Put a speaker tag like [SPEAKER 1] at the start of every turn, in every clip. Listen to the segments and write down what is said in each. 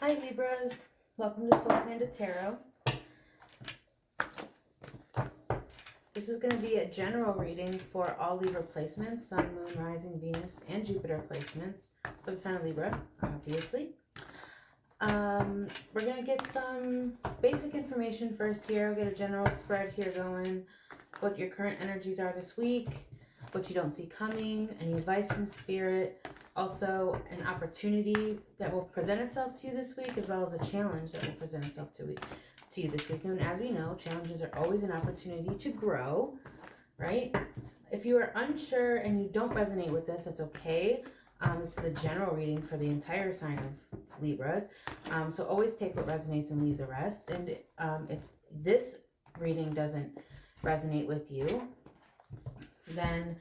[SPEAKER 1] Hi Libras, welcome to Soul Panda Tarot. This is going to be a general reading for all Libra placements, Sun, Moon, Rising, Venus, and Jupiter placements for the sign of Libra, obviously. We're going to get some basic information first here. I'll get a general spread here going, what your current energies are this week, what you don't see coming, any advice from Spirit, also an opportunity that will present itself to you this week, as well as a challenge that will present itself to you this week. And as we know, challenges are always an opportunity to grow, right? If you are unsure and you don't resonate with this, that's okay. This is a general reading for the entire sign of Libras. So always take what resonates and leave the rest. And if this reading doesn't resonate with you, then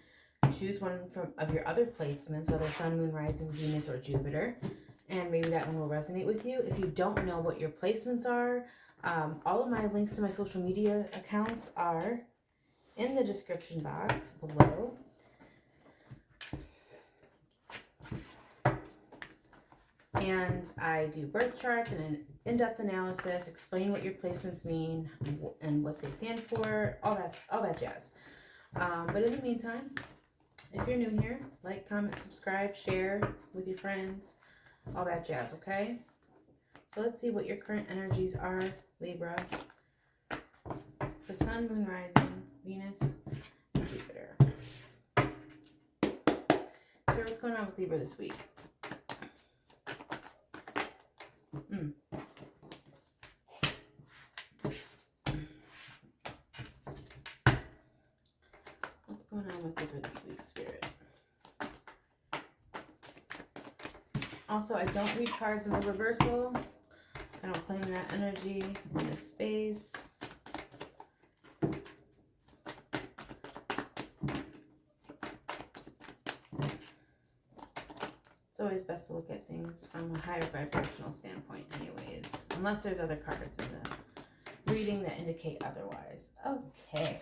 [SPEAKER 1] choose one of your other placements, whether Sun, Moon, Rising, Venus, or Jupiter, and maybe that one will resonate with you. If you don't know what your placements are, all of my links to my social media accounts are in the description box below. And I do birth charts and an in-depth analysis, explain what your placements mean and what they stand for, all that jazz. But in the meantime, if you're new here, like, comment, subscribe, share with your friends, all that jazz, okay? So let's see what your current energies are, Libra, for Sun, Moon, Rising, Venus, and Jupiter. Spirit, what's going on with Libra this week? What's going on with Libra this week, Spirit? Also, I don't read cards in the reversal. I don't claim that energy in this space. It's always best to look at things from a higher vibrational standpoint anyways, unless there's other cards in the reading that indicate otherwise. Okay.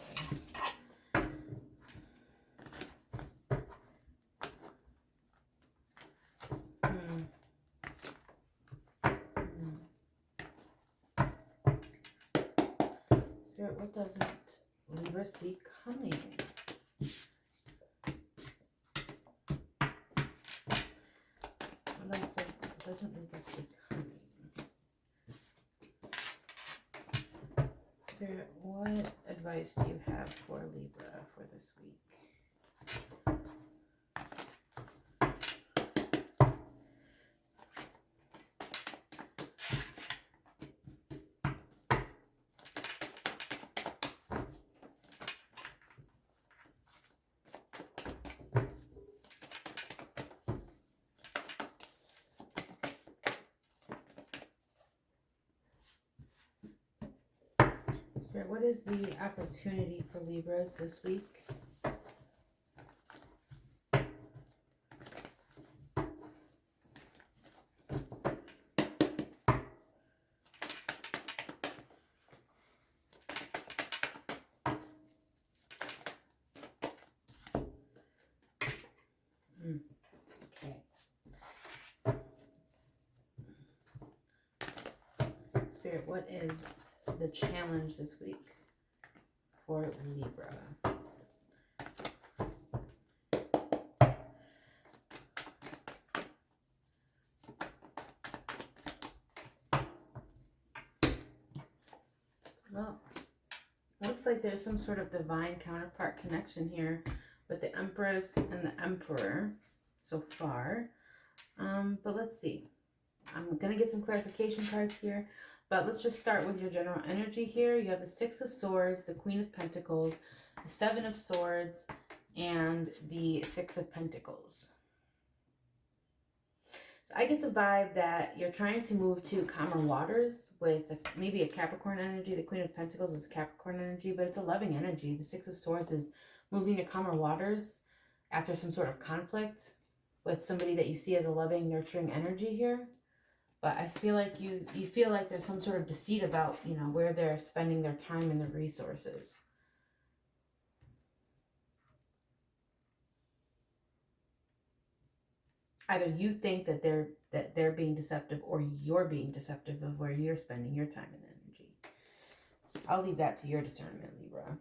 [SPEAKER 1] Spirit, what doesn't Libra see coming? What else doesn't Libra see coming? Spirit, what advice do you have for Libra for this week? Spirit, what is the opportunity for Libras this week? Okay. Spirit, what is the challenge this week for Libra? Well, looks like there's some sort of divine counterpart connection here with the Empress and the Emperor so far. But let's see. I'm going to get some clarification cards here. But let's just start with your general energy here. You have the Six of Swords, the Queen of Pentacles, the Seven of Swords, and the Six of Pentacles. So I get the vibe that you're trying to move to calmer waters with maybe a Capricorn energy. The Queen of Pentacles is Capricorn energy, but it's a loving energy. The Six of Swords is moving to calmer waters after some sort of conflict with somebody that you see as a loving, nurturing energy here. But I feel like you feel like there's some sort of deceit about, you know, where they're spending their time and their resources. Either you think that they're being deceptive, or you're being deceptive of where you're spending your time and energy. I'll leave that to your discernment, Libra.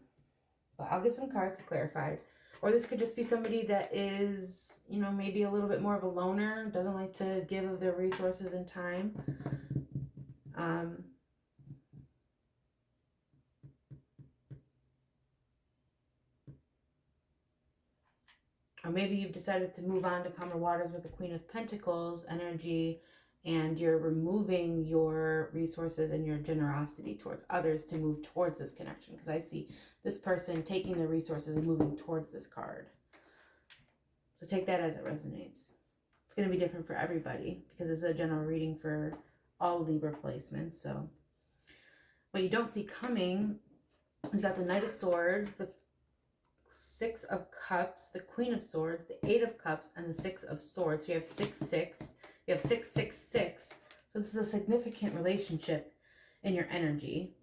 [SPEAKER 1] But I'll get some cards to clarify. Or this could just be somebody that is, you know, maybe a little bit more of a loner, doesn't like to give of their resources and time. Or maybe you've decided to move on to calmer waters with the Queen of Pentacles energy, and you're removing your resources and your generosity towards others to move towards this connection. Because I see this person taking their resources and moving towards this card. So take that as it resonates. It's going to be different for everybody because it's a general reading for all Libra placements. So what you don't see coming is got the Knight of Swords, the Six of Cups, the Queen of Swords, the Eight of Cups, and the Six of Swords. So you have 6-6. You have 6-6-6. So this is a significant relationship in your energy.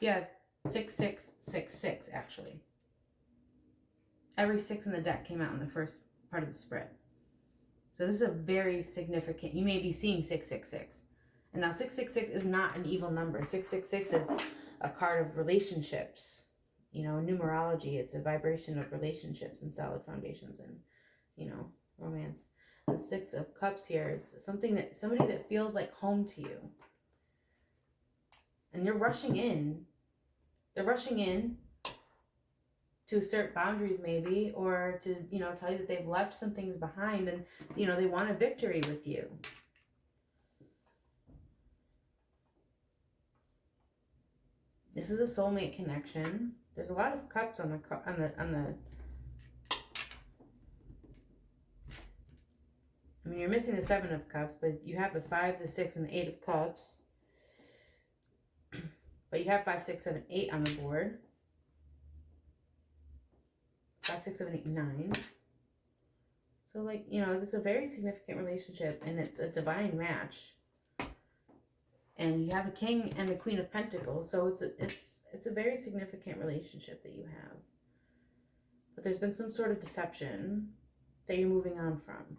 [SPEAKER 1] You have 6-6-6-6 actually. Every 6 in the deck came out in the first part of the spread. So this is a very significant, you may be seeing 6-6-6. And now 6-6-6 is not an evil number. 6-6-6 is a card of relationships. You know, numerology, it's a vibration of relationships and solid foundations and, you know, romance. The Six of Cups here is somebody that feels like home to you. And you're rushing in. They're rushing in to assert boundaries maybe, or to, you know, tell you that they've left some things behind and, you know, they want a victory with you. This is a soulmate connection. There's a lot of cups on the I mean, you're missing the Seven of Cups, but you have the 5, the 6, and the 8 of Cups. But you have 5, 6, 7, 8 on the board. 5, 6, 7, 8, 9. So, like, you know, this is a very significant relationship, and it's a divine match. And you have the King and the Queen of Pentacles, so it's a very significant relationship that you have. But there's been some sort of deception that you're moving on from.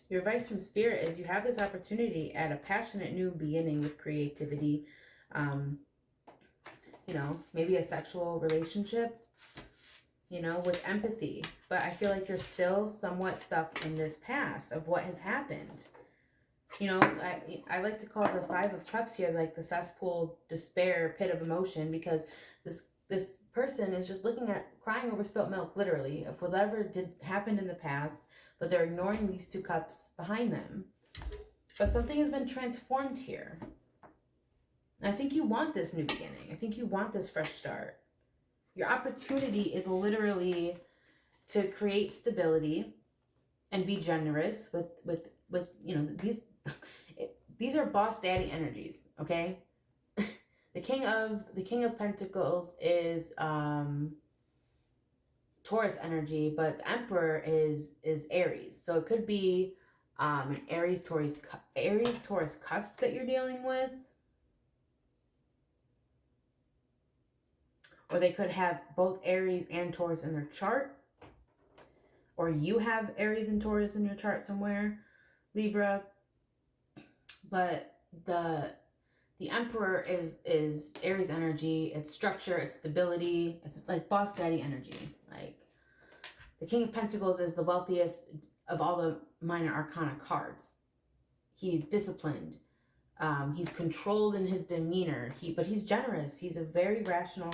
[SPEAKER 1] Your advice from Spirit is you have this opportunity at a passionate new beginning with creativity. You know, maybe a sexual relationship, you know, with empathy. But I feel like you're still somewhat stuck in this past of what has happened. You know, I like to call the 5 of Cups here like the cesspool, despair, pit of emotion, because this person is just looking at crying over spilt milk, literally, of whatever happened in the past, but they're ignoring these 2 cups behind them. But something has been transformed here. And I think you want this new beginning. I think you want this fresh start. Your opportunity is literally to create stability and be generous with you know, these are boss daddy energies, okay? The King of Pentacles is Taurus energy, but the Emperor is Aries. So it could be an Aries Taurus cusp that you're dealing with. Or they could have both Aries and Taurus in their chart. Or you have Aries and Taurus in your chart somewhere, Libra. But the Emperor is Aries energy. It's structure, it's stability. It's like boss daddy energy. Like the King of Pentacles is the wealthiest of all the minor arcana cards. He's disciplined. He's controlled in his demeanor. But he's generous. He's a very rational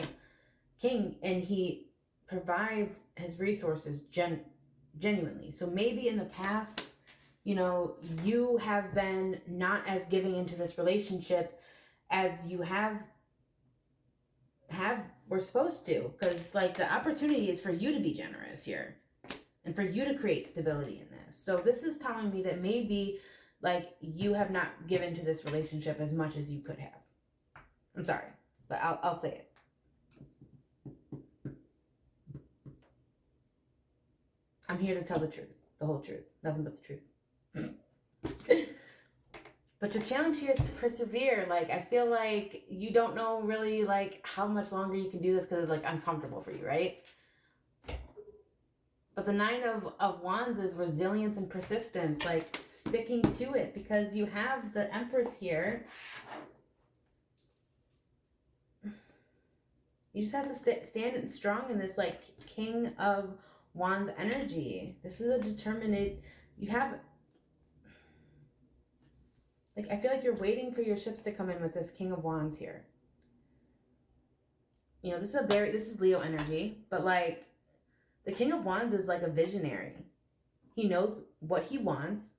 [SPEAKER 1] king, and he provides his resources genuinely. So maybe in the past, you know, you have been not as giving into this relationship as you were supposed to, because like the opportunity is for you to be generous here and for you to create stability in this. So this is telling me that maybe like you have not given to this relationship as much as you could have. I'm sorry, but I'll say it. I'm here to tell the truth, the whole truth, nothing but the truth. But your challenge here is to persevere. Like, I feel like you don't know really, like, how much longer you can do this because it's, like, uncomfortable for you, right? But the Nine of Wands is resilience and persistence, like, sticking to it, because you have the Empress here. You just have to stand strong in this, like, King of Wands energy. This is a determined... You have... Like, I feel like you're waiting for your ships to come in with this King of Wands here. You know, this is Leo energy, but, like, the King of Wands is like a visionary. He knows what he wants.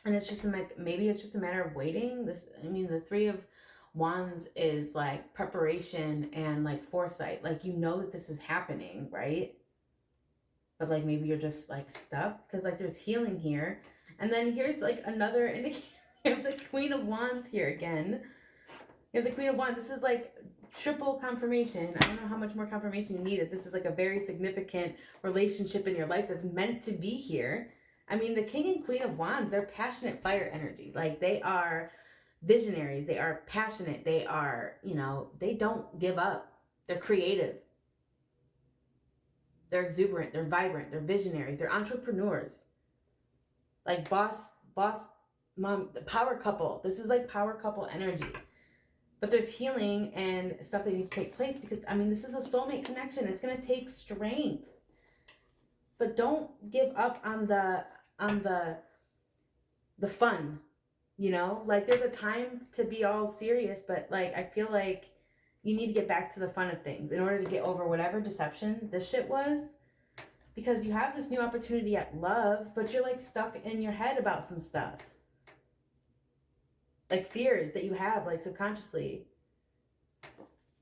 [SPEAKER 1] And it's just maybe it's just a matter of waiting. The Three of Wands is like preparation and like foresight. Like, you know that this is happening, right? But like, maybe you're just like stuck because like there's healing here. And then here's like another indicator of the Queen of Wands here again. You have the Queen of Wands. This is like triple confirmation. I don't know how much more confirmation you needed. This is like a very significant relationship in your life that's meant to be here. I mean, the King and Queen of Wands, they're passionate fire energy. Like, they are visionaries. They are passionate. They are, you know, they don't give up. They're creative. They're exuberant. They're vibrant. They're visionaries. They're entrepreneurs. Like boss, mom, power couple. This is like power couple energy. But there's healing and stuff that needs to take place because, I mean, this is a soulmate connection. It's going to take strength. But don't give up on the fun, you know? Like, there's a time to be all serious, but, like, I feel like you need to get back to the fun of things in order to get over whatever deception this shit was. Because you have this new opportunity at love, but you're, like, stuck in your head about some stuff. Like, fears that you have, like, subconsciously.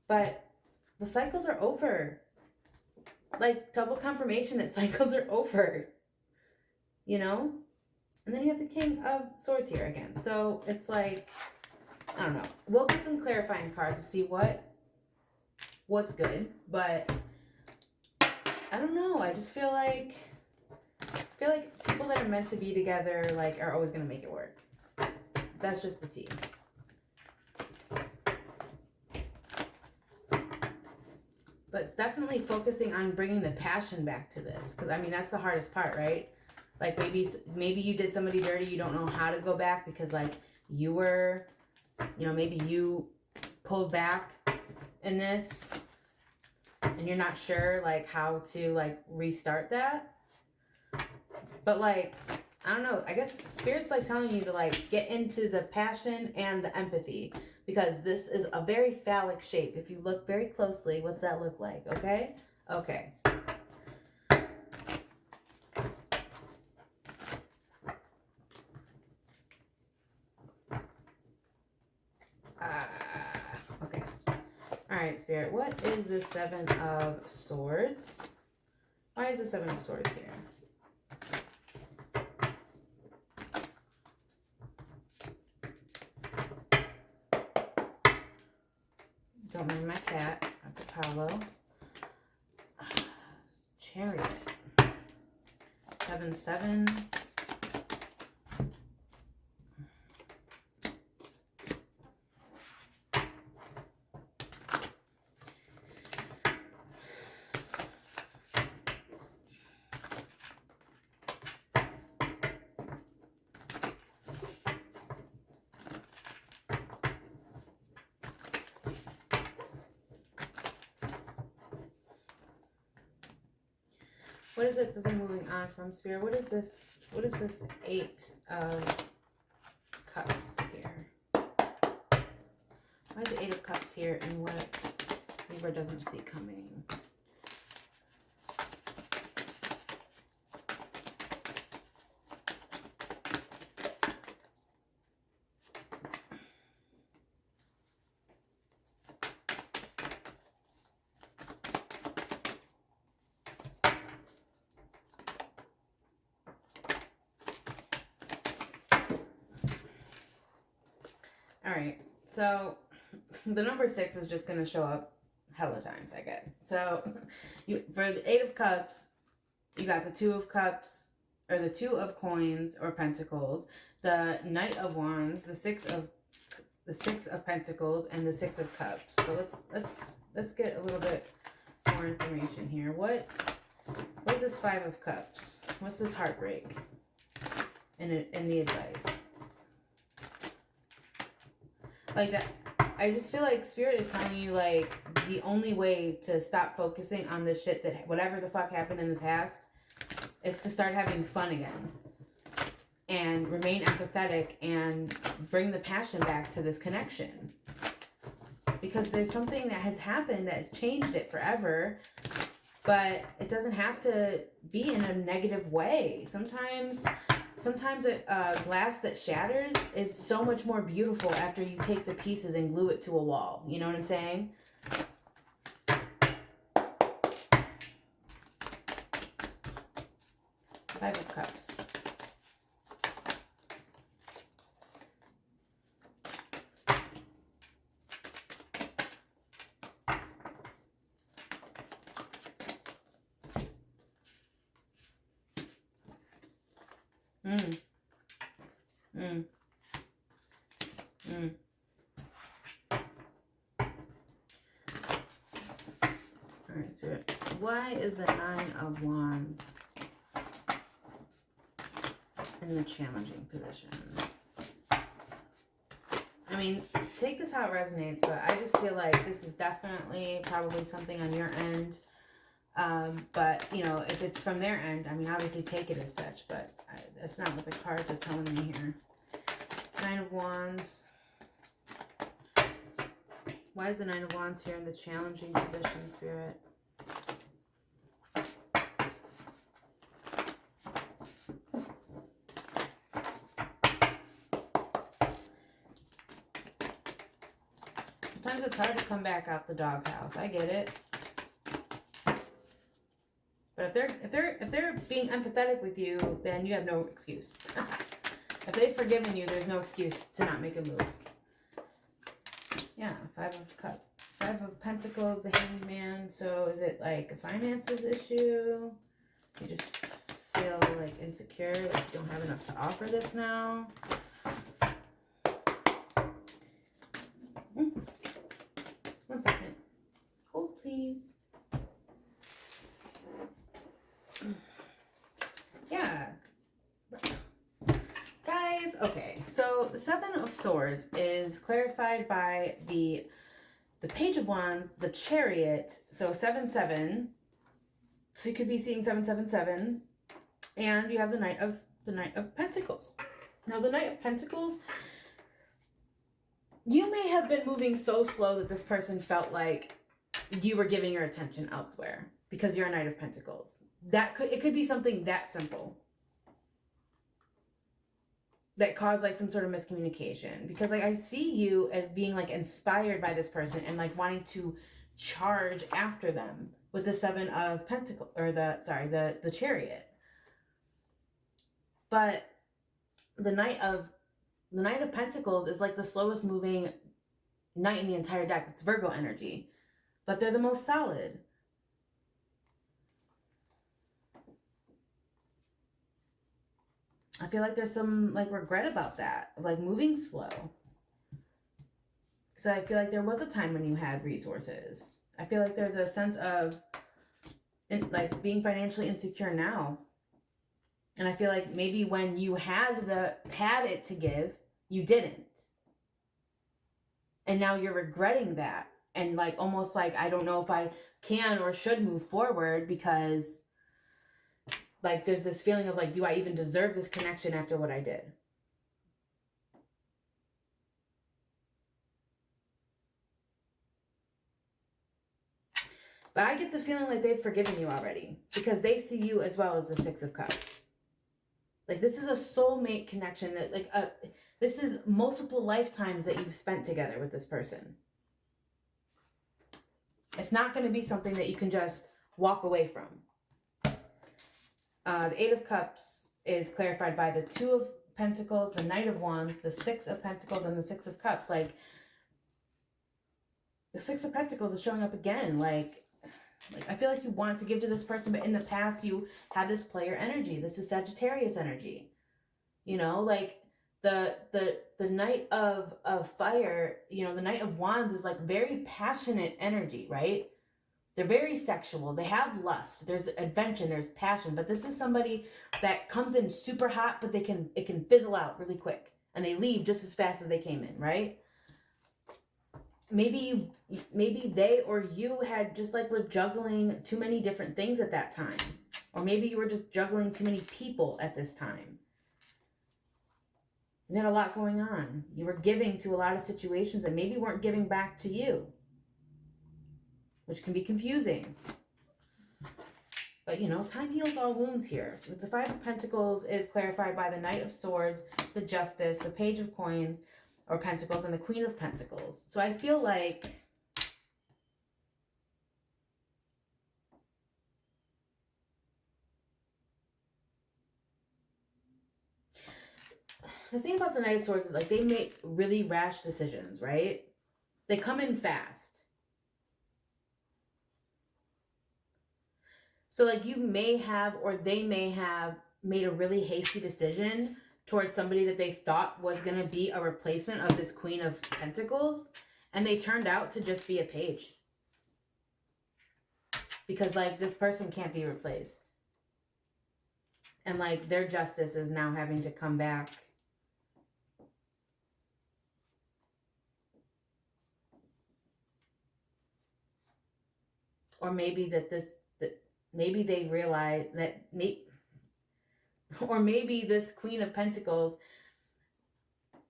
[SPEAKER 1] But the cycles are over. Like, double confirmation that cycles are over. You know? And then you have the King of Swords here again. So it's like, I don't know. We'll get some clarifying cards to see what's good. But I don't know. I just feel like people that are meant to be together, like, are always going to make it work. That's just the tea. But it's definitely focusing on bringing the passion back to this. Because, I mean, that's the hardest part, right? Like, maybe you did somebody dirty. You don't know how to go back because, like, you were, you know, maybe you pulled back in this. And you're not sure, like, how to, like, restart that. But, like, I don't know. I guess Spirit's, like, telling you to, like, get into the passion and the empathy. Because this is a very phallic shape. If you look very closely, what's that look like? Okay? Okay. Okay. All right, Spirit. What is the Seven of Swords? Why is the Seven of Swords here? Don't mind my cat. That's Apollo. Chariot. 7-7. What is it that they're moving on from, Spirit? What is this? What is this Eight of Cups here? Why is the Eight of Cups here and what Libra doesn't see coming? Alright, so the number 6 is just going to show up hella times, I guess. So for the Eight of Cups, you got the Two of Cups, or the Two of Coins or Pentacles, the Knight of Wands, the Six of Pentacles, and the Six of Cups. So let's get a little bit more information here. What is this Five of Cups? What's this heartbreak? And the advice. Like that, I just feel like Spirit is telling you, like, the only way to stop focusing on this shit, that whatever the fuck happened in the past, is to start having fun again. And remain empathetic and bring the passion back to this connection. Because there's something that has happened that has changed it forever. But it doesn't have to be in a negative way. Sometimes a glass that shatters is so much more beautiful after you take the pieces and glue it to a wall. You know what I'm saying? Five of Cups. Alright, Spirit. Why is the Nine of Wands in the challenging position? I mean, take this how it resonates, but I just feel like this is definitely probably something on your end. But, you know, if it's from their end, I mean, obviously take it as such, but that's not what the cards are telling me here. Nine of Wands. Why is the Nine of Wands here in the challenging position, Spirit? Sometimes it's hard to come back out the doghouse. I get it. But if they're being empathetic with you, then you have no excuse. If they've forgiven you, there's no excuse to not make a move. Yeah, Five of Pentacles, the Hanged Man. So is it like a finances issue? You just feel like insecure, like you don't have enough to offer this now. One second. Hold, please. Yeah. Guys, okay. So the Seven of Swords is clarified by the Page of Wands, the Chariot. So 7-7. So you could be seeing 777. And you have the Knight of Pentacles. Now the Knight of Pentacles, you may have been moving so slow that this person felt like you were giving your attention elsewhere because you're a Knight of Pentacles. It could be something that simple that caused like some sort of miscommunication, because like I see you as being like inspired by this person and like wanting to charge after them with the Seven of Pentacles, or the Chariot. But the Knight of Pentacles is like the slowest moving knight in the entire deck. It's Virgo energy, but they're the most solid. I feel like there's some like regret about that, like moving slow. Because I feel like there was a time when you had resources. I feel like there's a sense of like being financially insecure now. And I feel like maybe when you had it to give, you didn't. And now you're regretting that. And like almost like, I don't know if I can or should move forward, because like there's this feeling of like, do I even deserve this connection after what I did? But I get the feeling like they've forgiven you already, because they see you as well as the Six of Cups. Like this is a soulmate connection, that like this is multiple lifetimes that you've spent together with this person. It's not going to be something that you can just walk away from. The Eight of Cups is clarified by the Two of Pentacles, the Knight of Wands, the Six of Pentacles, and the Six of Cups. Like the Six of Pentacles is showing up again. Like like, I feel like you want to give to this person, but in the past you had this player energy. This is Sagittarius energy. You know, like the Knight of Fire, you know, the Knight of Wands is like very passionate energy, right? They're very sexual. They have lust. There's adventure, there's passion, but this is somebody that comes in super hot, but it can fizzle out really quick and they leave just as fast as they came in, right? Maybe they or you had just like were juggling too many different things at that time. Or maybe you were just juggling too many people at this time. You had a lot going on. You were giving to a lot of situations that maybe weren't giving back to you, which can be confusing. But, you know, time heals all wounds here. With the Five of Pentacles is clarified by the Knight of Swords, the Justice, the Page of Coins, or Pentacles, and the Queen of Pentacles. So I feel like the thing about the Knight of Swords is like they make really rash decisions, right? They come in fast. So like you may have, or they may have made a really hasty decision towards somebody that they thought was going to be a replacement of this Queen of Pentacles. And they turned out to just be a page. Because like this person can't be replaced. And like their justice is now having to come back. Or maybe that maybe they realize that or maybe this Queen of Pentacles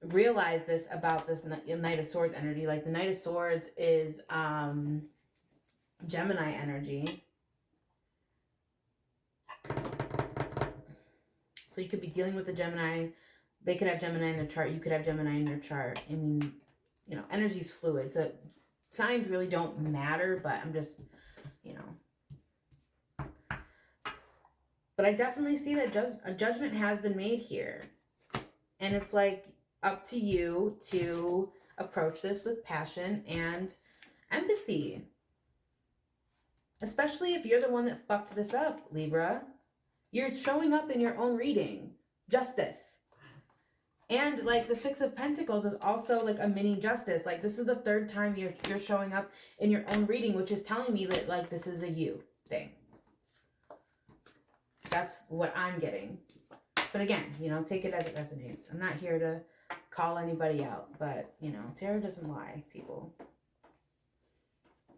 [SPEAKER 1] realized this about this Knight of Swords energy. Like the Knight of Swords is Gemini energy. So you could be dealing with a Gemini. They could have Gemini in their chart. You could have Gemini in your chart. I mean, you know, energy is fluid. So signs really don't matter, but I'm just, you know. But I definitely see that a judgment has been made here. And it's like up to you to approach this with passion and empathy. Especially if you're the one that fucked this up, Libra. You're showing up in your own reading. Justice. And like the Six of Pentacles is also like a mini justice. Like this is the third time you're showing up in your own reading, which is telling me that like this is a you thing. That's what I'm getting. But again, you know, take it as it resonates. I'm not here to call anybody out, but, you know, tarot doesn't lie, people.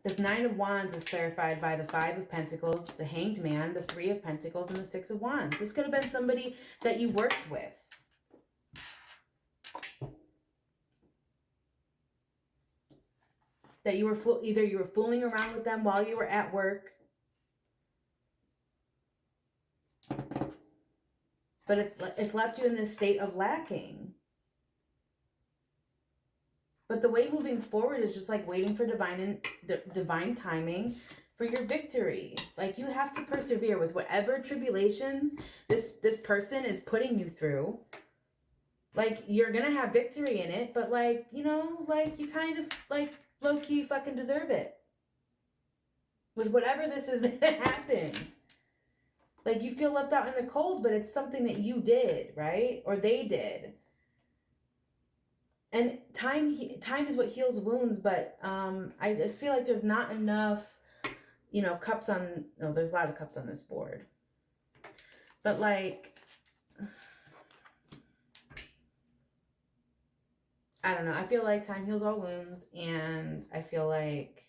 [SPEAKER 1] This Nine of Wands is clarified by the Five of Pentacles, the Hanged Man, the Three of Pentacles, and the Six of Wands. This could have been somebody that you worked with. That you were either you were fooling around with them while you were at work, but it's left you in this state of lacking. But the way moving forward is just like waiting for divine timing for your victory. Like you have to persevere with whatever tribulations this person is putting you through. Like you're gonna have victory in it, but like, you know, like you kind of like low-key fucking deserve it. With whatever this is that happened. Like you feel left out in the cold, but it's something that you did, right? Or they did. And time is what heals wounds, but I just feel like there's not enough, you know, cups on, no, there's a lot of cups on this board. But like, I don't know. I feel like time heals all wounds, and I feel like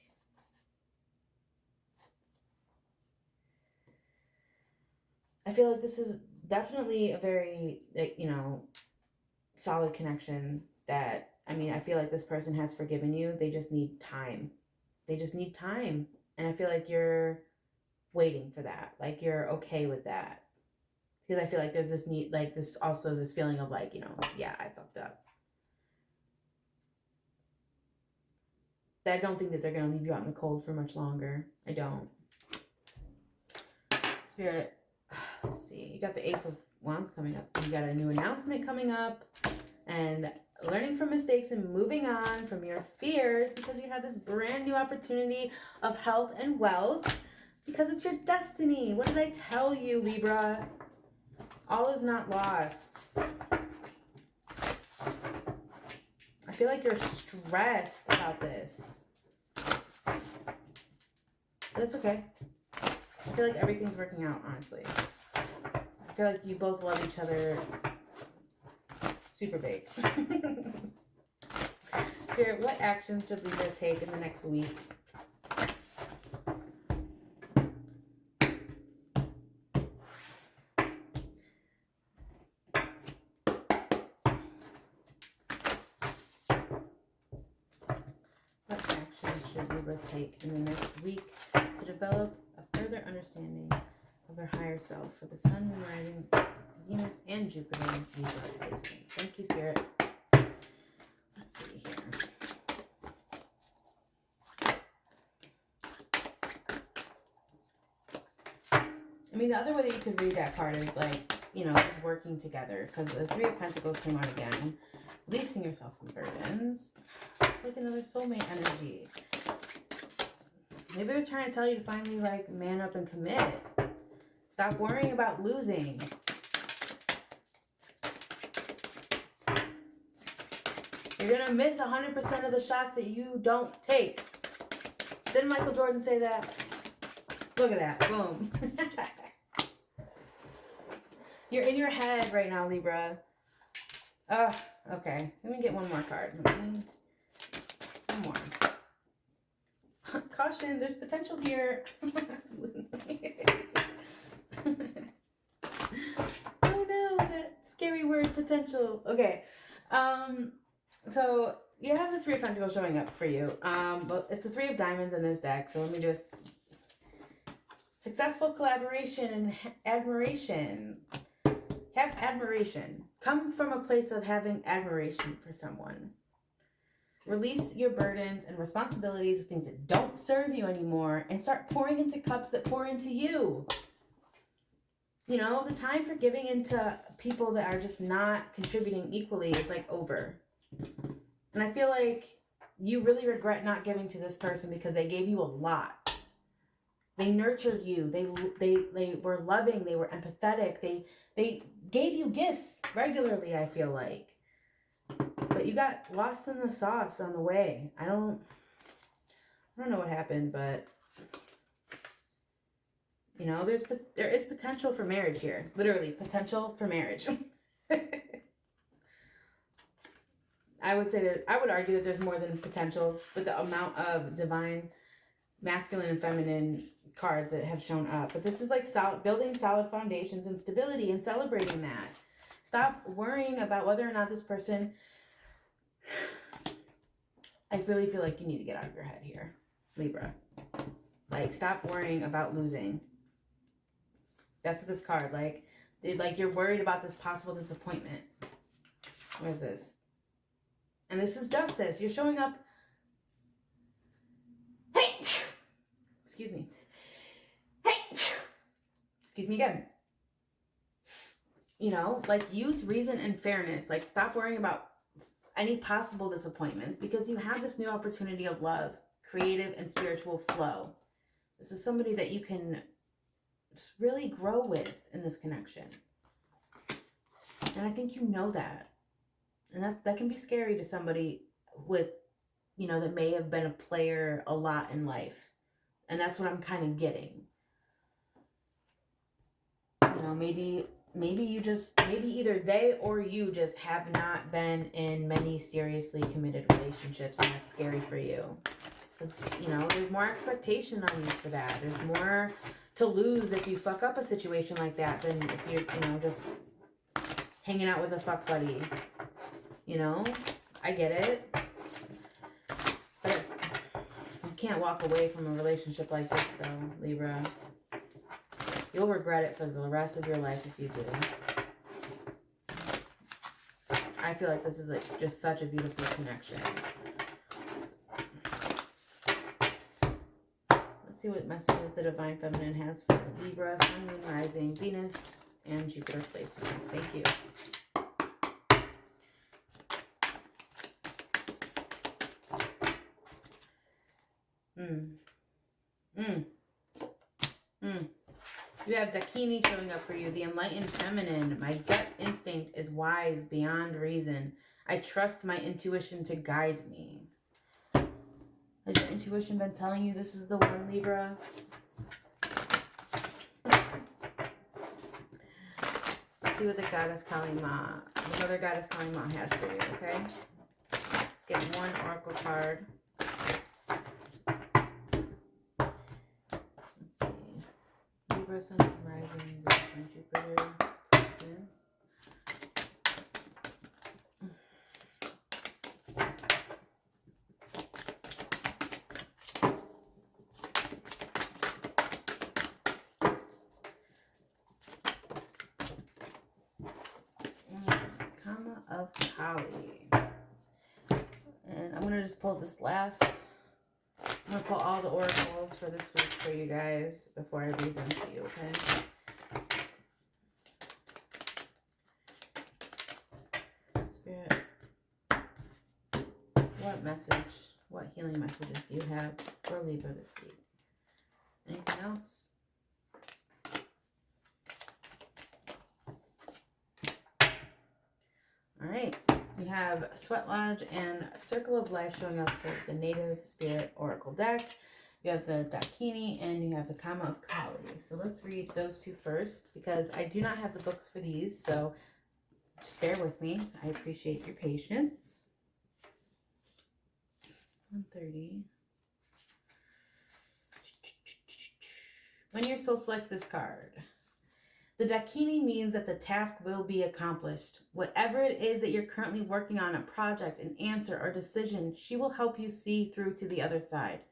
[SPEAKER 1] this is definitely a very, you know, solid connection that, I mean, I feel like this person has forgiven you. They just need time. They just need time. And I feel like you're waiting for that. Like you're okay with that. Because I feel like there's this need, like this, also this feeling of like, you know, yeah, I fucked up. But I don't think that they're going to leave you out in the cold for much longer. I don't. Spirit, let's see. You got the Ace of Wands coming up. You got a new announcement coming up. And learning from mistakes and moving on from your fears because you have this brand new opportunity of health and wealth. Because it's your destiny. What did I tell you, Libra? All is not lost. I feel like you're stressed about this. But that's okay. I feel like everything's working out, honestly. I feel like you both love each other super big. Spirit, what actions should Libra take in the next week? What actions should Libra take in the next week to develop a further understanding of their higher self for the Sun, Moon, Rising, Venus, and Jupiter in Libra placements? Thank you, Spirit. Let's see here. I mean, the other way that you could read that card is like, you know, just working together. Because the Three of Pentacles came out again. Releasing yourself from burdens. It's like another soulmate energy. Maybe they're trying to tell you to finally, like, man up and commit. Stop worrying about losing. You're going to miss 100% of the shots that you don't take. Didn't Michael Jordan say that? Look at that. Boom. You're in your head right now, Libra. Okay. Let me get one more card. One more. Caution, there's potential here. Oh no, that scary word, potential. Okay. So you have the Three of Pentacles showing up for you. But it's the Three of Diamonds in this deck. So let me just... Successful collaboration and admiration. Have admiration. Come from a place of having admiration for someone. Release your burdens and responsibilities of things that don't serve you anymore and start pouring into cups that pour into you. You know, the time for giving into people that are just not contributing equally is like over. And I feel like you really regret not giving to this person because they gave you a lot. They nurtured you. They were loving. They were empathetic. They gave you gifts regularly, I feel like. But you got lost in the sauce on the way. I don't know what happened, but you know, there is potential for marriage here. Literally, potential for marriage. I would argue that there's more than potential with the amount of divine masculine and feminine cards that have shown up. But this is like building solid foundations and stability and celebrating that. Stop worrying about whether or not this person... I really feel like you need to get out of your head here, Libra. Like, stop worrying about losing. That's what this card, like you're worried about this possible disappointment. What is this? And this is justice. You're showing up... Hey! Excuse me. Hey! Excuse me again. You know, like, use reason and fairness. Like, stop worrying about any possible disappointments because you have this new opportunity of love, creative and spiritual flow. This is somebody that you can just really grow with in this connection. And I think you know that. And that can be scary to somebody with, you know, that may have been a player a lot in life. And that's what I'm kind of getting. You know, maybe either they or you just have not been in many seriously committed relationships, and that's scary for you. Because, you know, there's more expectation on you for that. There's more to lose if you fuck up a situation like that than if you're, you know, just hanging out with a fuck buddy. You know, I get it. But you can't walk away from a relationship like this, though, Libra. You'll regret it for the rest of your life if you do. I feel like this is like just such a beautiful connection. Let's see what messages the Divine Feminine has for Libra, Sun, Moon, Rising, Venus, and Jupiter placements. Thank you. You have Dakini showing up for you, the enlightened feminine. My gut instinct is wise beyond reason. I trust my intuition to guide me. Has your intuition been telling you this is the one, Libra? Let's see what the goddess Kali Ma, the mother goddess Kali Ma has for you, okay? Let's get one oracle card. Let's see. Libra, Sun, Rising, Virgin, Jupiter, placements. Karma of Kali. And I'm going to just pull this last. I'm going to pull all the oracles for this week for you guys before I read them to you, okay? Spirit, what message, what healing messages do you have for Libra this week? Anything else? All right. You have Sweat Lodge and Circle of Life showing up for the Native Spirit Oracle deck. You have the Dakini and you have the Karma of Kali. So let's read those two first because I do not have the books for these. So just bear with me. I appreciate your patience. 130. When your soul selects this card, the Dakini means that the task will be accomplished. Whatever it is that you're currently working on, a project, an answer, or decision, she will help you see through to the other side.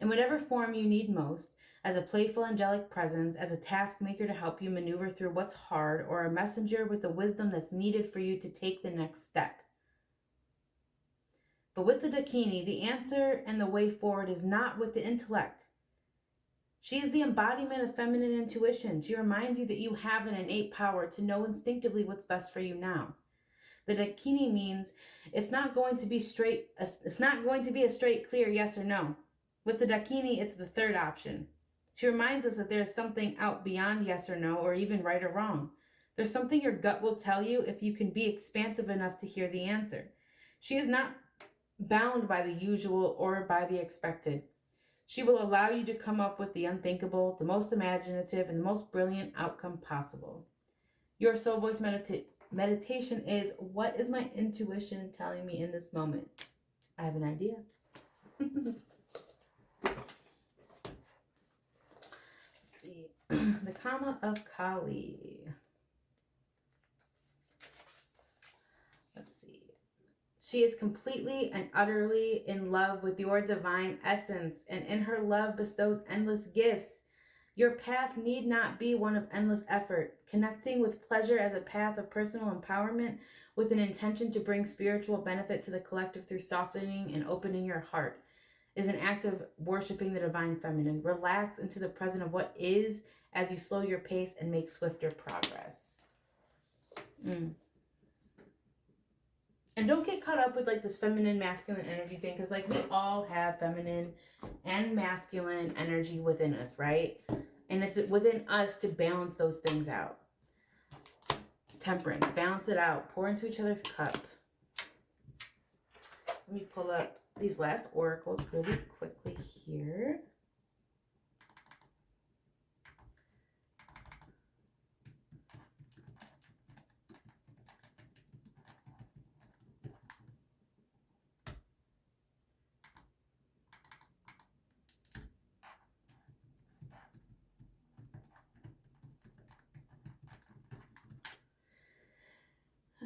[SPEAKER 1] In whatever form you need most, as a playful angelic presence, as a task maker to help you maneuver through what's hard, or a messenger with the wisdom that's needed for you to take the next step. But with the Dakini, the answer and the way forward is not with the intellect. She is the embodiment of feminine intuition. She reminds you that you have an innate power to know instinctively what's best for you now. The Dakini means it's not going to be a straight, clear yes or no. With the Dakini, it's the third option. She reminds us that there's something out beyond yes or no, or even right or wrong. There's something your gut will tell you if you can be expansive enough to hear the answer. She is not bound by the usual or by the expected. She will allow you to come up with the unthinkable, the most imaginative, and the most brilliant outcome possible. Your soul voice meditation is, what is my intuition telling me in this moment? I have an idea. Let's see. The Karma of Kali. Let's see. She is completely and utterly in love with your divine essence, and in her love bestows endless gifts. Your path need not be one of endless effort. Connecting with pleasure as a path of personal empowerment with an intention to bring spiritual benefit to the collective through softening and opening your heart is an act of worshiping the divine feminine. Relax into the present of what is as you slow your pace and make swifter progress. And don't get caught up with like this feminine, masculine energy thing, because like we all have feminine and masculine energy within us, right? And it's within us to balance those things out. Temperance, balance it out. Pour into each other's cup. Let me pull up these last oracles really quickly here.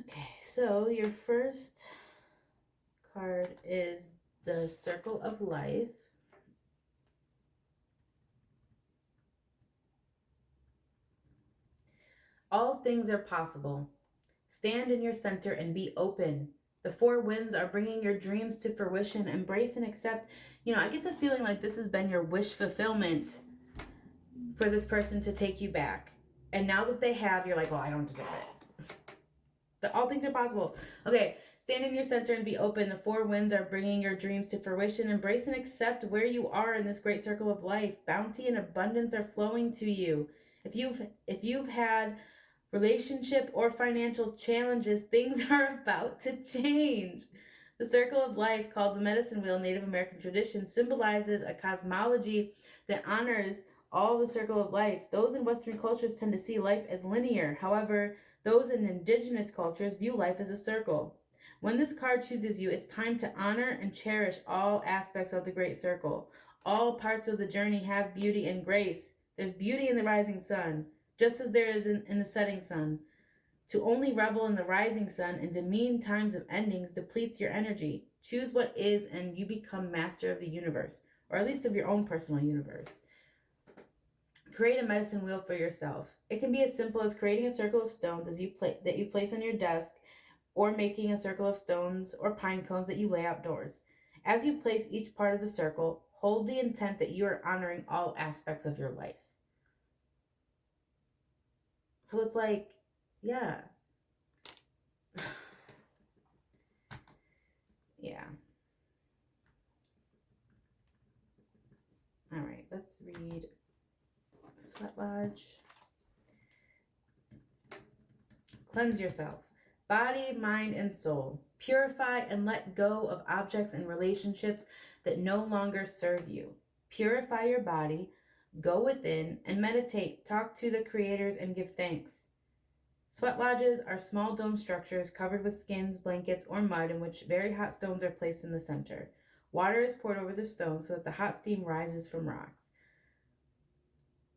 [SPEAKER 1] Okay, so your first card is the Circle of Life. All things are possible. Stand in your center and be open. The four winds are bringing your dreams to fruition. Embrace and accept. You know, I get the feeling like this has been your wish fulfillment for this person to take you back. And now that they have, you're like, well, I don't deserve it. But all things are possible. Okay, stand in your center and be open. The four winds are bringing your dreams to fruition. Embrace and accept where you are in this great circle of life. Bounty and abundance are flowing to you. If you've had relationship or financial challenges, things are about to change. The circle of life, called the medicine wheel in Native American tradition, symbolizes a cosmology that honors all the circle of life. Those in Western cultures tend to see life as linear. However, those in indigenous cultures view life as a circle. When this card chooses you, it's time to honor and cherish all aspects of the great circle. All parts of the journey have beauty and grace. There's beauty in the rising sun, just as there is in the setting sun. To only revel in the rising sun and demean times of endings depletes your energy. Choose what is, and you become master of the universe, or at least of your own personal universe. Create a medicine wheel for yourself. It can be as simple as creating a circle of stones that you place on your desk, or making a circle of stones or pine cones that you lay outdoors. As you place each part of the circle, hold the intent that you are honoring all aspects of your life. So it's like, yeah. Yeah. All right, let's read Sweat Lodge. Cleanse yourself, body, mind, and soul. Purify and let go of objects and relationships that no longer serve you. Purify your body, go within, and meditate. Talk to the creators and give thanks. Sweat lodges are small dome structures covered with skins, blankets, or mud in which very hot stones are placed in the center. Water is poured over the stones so that the hot steam rises from rocks.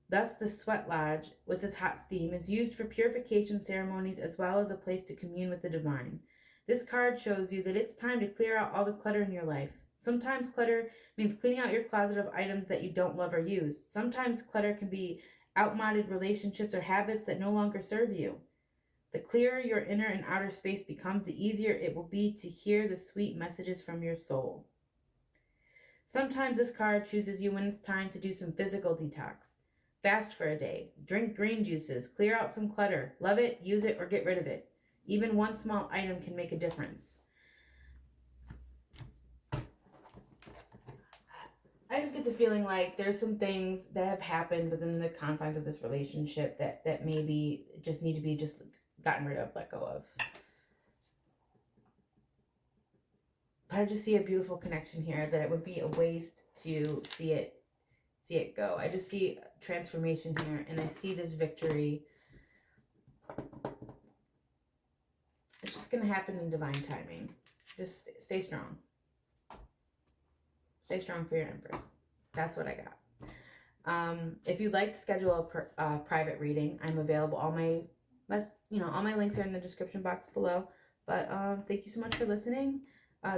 [SPEAKER 1] Thus, the sweat lodge, with its hot steam, is used for purification ceremonies as well as a place to commune with the divine. This card shows you that it's time to clear out all the clutter in your life. Sometimes clutter means cleaning out your closet of items that you don't love or use. Sometimes clutter can be outmoded relationships or habits that no longer serve you. The clearer your inner and outer space becomes, the easier it will be to hear the sweet messages from your soul. Sometimes this card chooses you when it's time to do some physical detox. Fast for a day. Drink green juices. Clear out some clutter. Love it, use it, or get rid of it. Even one small item can make a difference. I just get the feeling like there's some things that have happened within the confines of this relationship that maybe just need to be just gotten rid of, let go of. But I just see a beautiful connection here that it would be a waste to see it go. I just see transformation here, and I see this victory. It's just going to happen in divine timing. Just stay strong. Stay strong for your Empress. That's what I got. If you'd like to schedule a private reading, I'm available. All my links are in the description box below. But thank you so much for listening.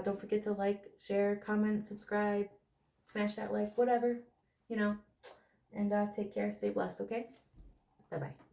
[SPEAKER 1] Don't forget to like, share, comment, subscribe, smash that like, whatever, and take care. Stay blessed, okay? Bye-bye.